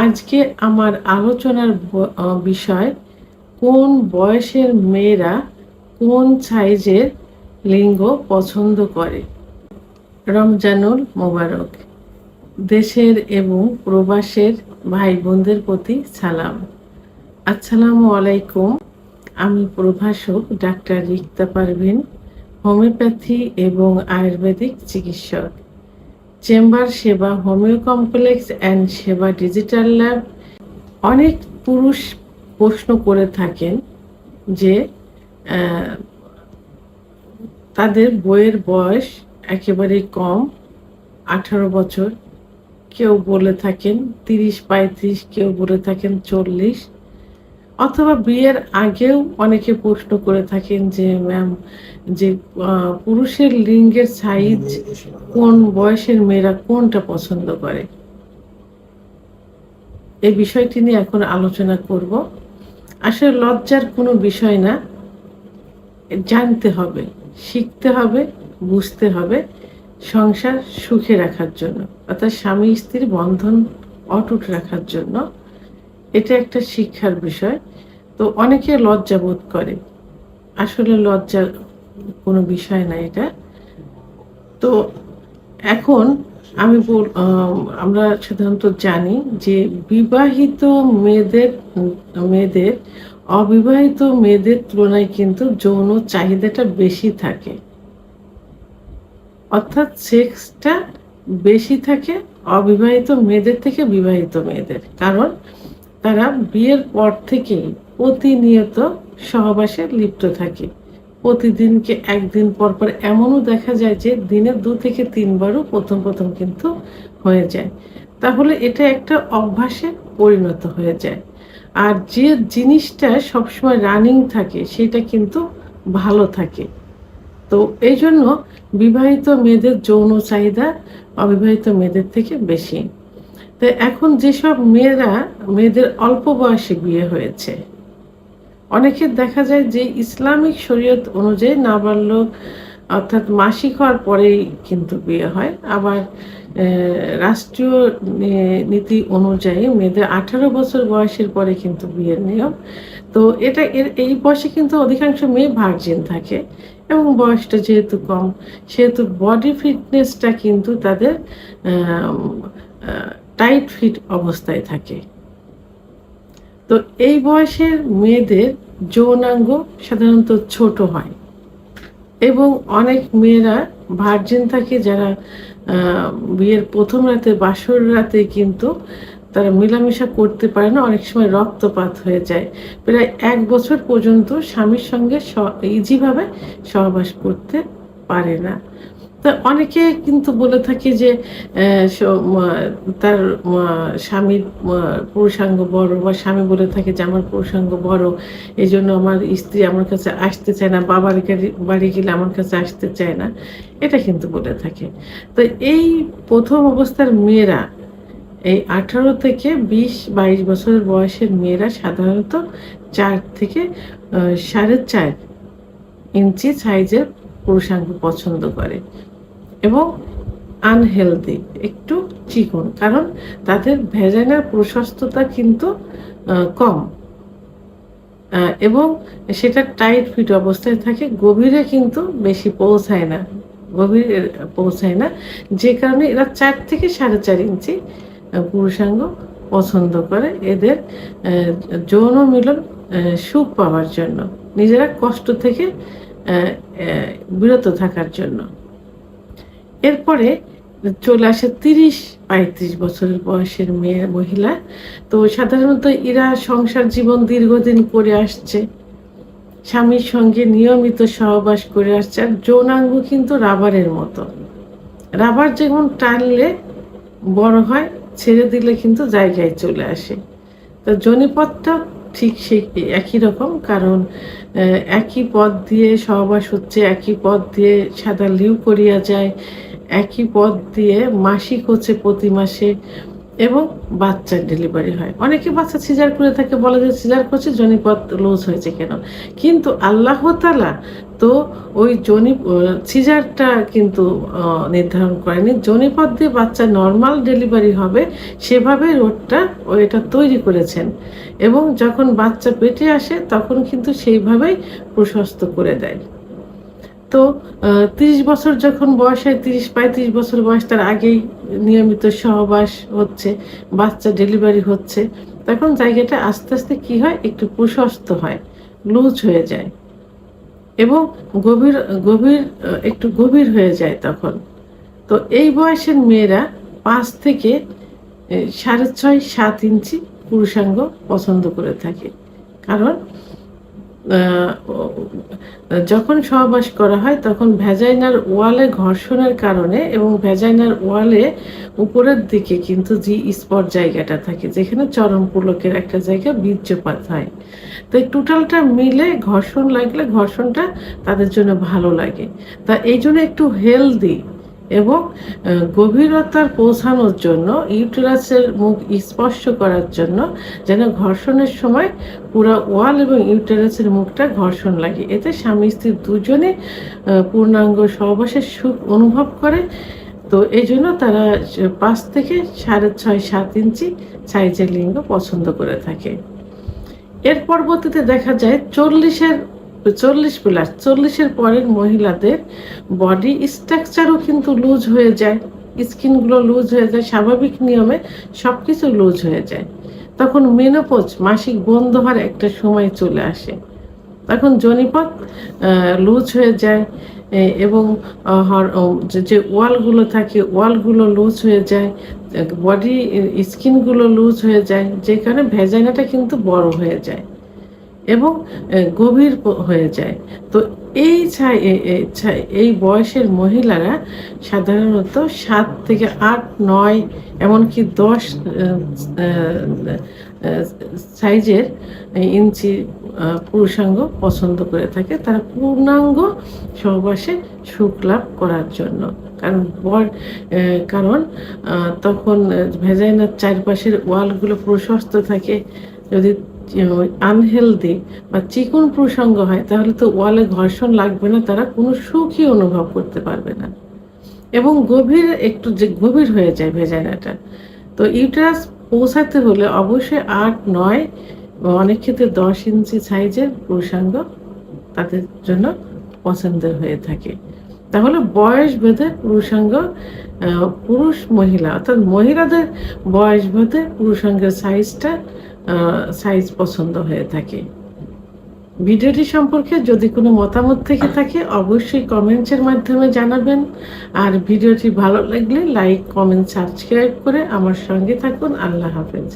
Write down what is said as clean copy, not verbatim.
আজকে আমার আলোচনার বিষয় কোন বয়সের মেয়েরা কোন সাইজের লিঙ্গ পছন্দ করে। রমজানুল মোবারক। দেশের এবং প্রবাসের ভাই বোনদের প্রতি সালাম। আসসালামু আলাইকুম। আমি প্রভাষক ডাক্তার রিক্তা পারভিন, হোমিওপ্যাথি এবং আয়ুর্বেদিক চিকিৎসক। চেম্বার সেবা, হোমিও কমপ্লেক্স অ্যান্ড সেবা ডিজিটাল ল্যাব। অনেক পুরুষ প্রশ্ন করে থাকেন যে তাদের বইয়ের বয়স একেবারেই কম, 18 বছর, কেউ বলে থাকেন 30-35, কেউ বলে থাকেন 40, অথবা বিয়ের আগেও অনেকে প্রশ্ন করে থাকেন যে ম্যাম, যে পুরুষের লিঙ্গের সাইজ কোন বয়সের মেয়েরা কোনটা পছন্দ করে। এই বিষয়টি নিয়ে এখন আলোচনা করব। আসলে লজ্জার কোনো বিষয় না, জানতে হবে, শিখতে হবে, বুঝতে হবে সংসার সুখে রাখার জন্য, অর্থাৎ স্বামী স্ত্রীর বন্ধন অটুট রাখার জন্য। এটা একটা শিক্ষার বিষয়। তো অনেকে লজ্জা বোধ করে, আসলে লজ্জার কোনো বিষয় না এটা। তো এখন আমরা সাধারণত জানি যে বিবাহিত মেয়েদের অবিবাহিত মেয়েদের তুলনায় কিন্তু যৌন চাহিদাটা বেশি থাকে, অর্থাৎ সেক্সটা বেশি থাকে অবিবাহিত মেয়েদের থেকে বিবাহিত মেয়েদের। কারণ তারা বিয়ের পর থেকেই প্রতিনিয়ত সহবাসে লিপ্ত থাকে। প্রতিদিনকে একদিন পর পর এমনও দেখা যায় যে দিনে 2 থেকে 3 বারও প্রথম কিন্তু হয়ে যায়। তাহলে এটা একটা অভ্যাসে পরিণত হয়ে যায়। আর যে জিনিসটা সবসময় রানিং থাকে সেটা কিন্তু ভালো থাকে। তো এই জন্য বিবাহিত মেয়েদের যৌন চাহিদা অবিবাহিত মেয়েদের থেকে বেশি। তো এখন যেসব মেয়েদের অল্প বয়সে বিয়ে হয়েছে, অনেকের দেখা যায় যে ইসলামিক শরীয়ত অনুযায়ী নাবালক অর্থাৎ মাসিক হওয়ার পরেই কিন্তু বিয়ে হয়। আবার রাষ্ট্রীয় নীতি অনুযায়ী মেয়েদের 18 বছর বয়সের পরে কিন্তু বিয়ের নিয়ম। তো এই বয়সে কিন্তু অধিকাংশ মেয়ে ভার্জিন থাকে, এবং বয়সটা যেহেতু কম সেহেতু বডি ফিটনেসটা কিন্তু তাদের টাইট ফিট অবস্থায় থাকে। তো এই বয়সের মেয়েদের যৌনাঙ্গ সাধারণত ছোট হয়, এবং অনেক মেয়েরা ভার্জিন থাকে যারা বিয়ের প্রথম রাতে, বাসর রাতে কিন্তু তারা মেলামেশা করতে পারে না, অনেক সময় রক্তপাত হয়ে যায়। প্রায় 1 বছর পর্যন্ত স্বামীর সঙ্গে ইজিভাবে সহবাস করতে পারে না। তো অনেকে কিন্তু বলে থাকে যে তার স্বামীর পুরুষাঙ্গ বড়, বা স্বামী বলে থাকে যে আমার পুরুষাঙ্গ বড়, এই জন্য আমার স্ত্রী আমার কাছে আসতে চায় না, বাবার বাড়ি গেলে আমার কাছে আসতে চায় না, এটা কিন্তু বলে থাকে। তো এই প্রথম অবস্থার মেয়েরা, এই 18 থেকে 20-22 বছরের বয়সের মেয়েরা সাধারণত 4 থেকে 4.5 ইঞ্চি সাইজের পুরুষাঙ্গ পছন্দ করে, এবং আনহেলদি, একটু চিকন, কারণ তাদের ভ্যাজাইনার প্রশস্ততা কিন্তু কম, এবং সেটা টাইট ফিট অবস্থায় থাকে, গভীরে কিন্তু বেশি পৌঁছায় না, যে কারণে এরা 4 থেকে 4.5 ইঞ্চি পুরুষাঙ্গ পছন্দ করে, এদের যৌন মিলন সুখ পাওয়ার জন্য, নিজেরা কষ্ট থেকে বিরত থাকার জন্য। এরপরে চলে আসে 30-35 বছরের বয়সের মহিলা। তো সাধারণত এরা সংসার জীবন দীর্ঘদিন করে আসছে, স্বামীর সঙ্গে নিয়মিত সহবাস করে আসছে, আর যৌনাঙ্গ কিন্তু রাবারের মতো। রাবার যেমন টানলে বড় হয়, ছেড়ে দিলে কিন্তু জায়গায় চলে আসে। তো যোনিপথটা ঠিক সেই একই রকম, কারণ একই পথ দিয়ে সহবাস হচ্ছে, একই পথ দিয়ে সাদা লিউ করিয়া যায়, একই পথ দিয়ে মাসিক হচ্ছে প্রতি মাসে, এবং বাচ্চার ডেলিভারি হয়। অনেকে বাচ্চা সিজার করে থাকে, বলে যে সিজার করছে যোনিপথ লুজ হয়েছে কেন, কিন্তু আল্লাহ তাআলা তো ওই সিজারটা কিন্তু নির্ধারণ করেনি। যোনিপথ দিয়ে বাচ্চা নর্মাল ডেলিভারি হবে সেভাবে রোডটা এটা তৈরি করেছেন, এবং যখন বাচ্চা পেটে আসে তখন কিন্তু সেইভাবেই প্রশস্ত করে দেয়। তো 30 বছর যখন বয়স হয়, 30-35 বছর বয়স, তার আগেই নিয়মিত সহবাস হচ্ছে, বাচ্চা ডেলিভারি হচ্ছে, তখন জায়গাটা আস্তে আস্তে কি হয়, একটু প্রশস্ত হয়, লুজ হয়ে যায় এবং গভীর গভীর একটু গভীর হয়ে যায় তখন। তো এই বয়সের মেয়েরা 5 থেকে 6.5-7 ইঞ্চি পুরুষাঙ্গ পছন্দ করে থাকে। কারণ যখন সহবাস করা হয় তখন ভ্যাজাইনার ওয়ালে ঘর্ষণের কারণে এবং ভ্যাজাইনার ওয়ালে উপরের দিকে কিন্তু জি স্পট জায়গাটা থাকে, যেখানে চরম পুলকের একটা জায়গা বীর্যপাত হয়। তো এই টোটালটা মিলে ঘর্ষণ লাগলে ঘর্ষণটা তাদের জন্য ভালো লাগে। তা এই জন্য একটু হেলদি এবং গভীরতার পৌঁছানোর জন্য, ইউটেরাসের মুখ স্পর্শ করার জন্য, যেন ঘর্ষণের সময় পুরো ওয়াল এবং ইউটেরাসের মুখটা ঘর্ষণ লাগে, এতে স্বামী স্ত্রী দুজনে পূর্ণাঙ্গ সহবাসের সুখ অনুভব করে। তো এই জন্য তারা 5 থেকে 6.5-7 ইঞ্চি সাইজের লিঙ্গ পছন্দ করে থাকে। এর পরবর্তীতে দেখা যায় 40+, পরের মহিলাদের বডি স্ট্রাকচারও কিন্তু লুজ হয়ে যায়, স্কিনগুলো লুজ হয়ে যায়, স্বাভাবিক নিয়মে সবকিছু লুজ হয়ে যায়। তখন মেনোপজ, মাসিক বন্ধ হওয়ার একটা সময় চলে আসে, তখন যোনিপথ লুজ হয়ে যায় এবং যে ওয়ালগুলো থাকে ওয়ালগুলো লুজ হয়ে যায়, বডি স্কিনগুলো লুজ হয়ে যায়, যে কারণে ভ্যাজাইনাটা কিন্তু বড় হয়ে যায় এবং গভীর হয়ে যায়। তো এই বয়সের মহিলারা সাধারণত 7 থেকে 8, 9 এমনকি 10 সাইজের ইঞ্চি পুরুষাঙ্গ পছন্দ করে থাকে, তারা পূর্ণাঙ্গ সহবাসে সুখ লাভ করার জন্য। কারণ তখন ভেজাইনার চারপাশের ওয়ালগুলো প্রশস্ত থাকে। যদি আনহেলদি বা চিকন প্রসঙ্গ হয় তাহলে তো ওয়ালে ঘর্ষণ লাগবে না, তারা কোনো সুখই অনুভব করতে পারবে না এবং একটু যে গভীর হয়ে যায় ভেজাইনাটা। তো ইউটেরাস পৌঁছাতে হলে অবশ্যই 8, 9 বা অনেক ক্ষেত্রে 10 ইঞ্চি সাইজের পুরুষাঙ্গ তাদের জন্য পছন্দের হয়ে থাকে। তাহলে বয়স ভেদে পুরুষাঙ্গ, পুরুষ মহিলা অর্থাৎ মহিলাদের বয়স ভেদে পুরুষাঙ্গের সাইজ পছন্দ হয়ে থাকে। ভিডিওটি সম্পর্কে যদি কোনো মতামত থেকে থাকে অবশ্যই কমেন্টসের মাধ্যমে জানাবেন। আর ভিডিওটি ভালো লাগলে লাইক, কমেন্ট, সাবস্ক্রাইব করে আমার সঙ্গে থাকুন। আল্লাহ হাফেজ।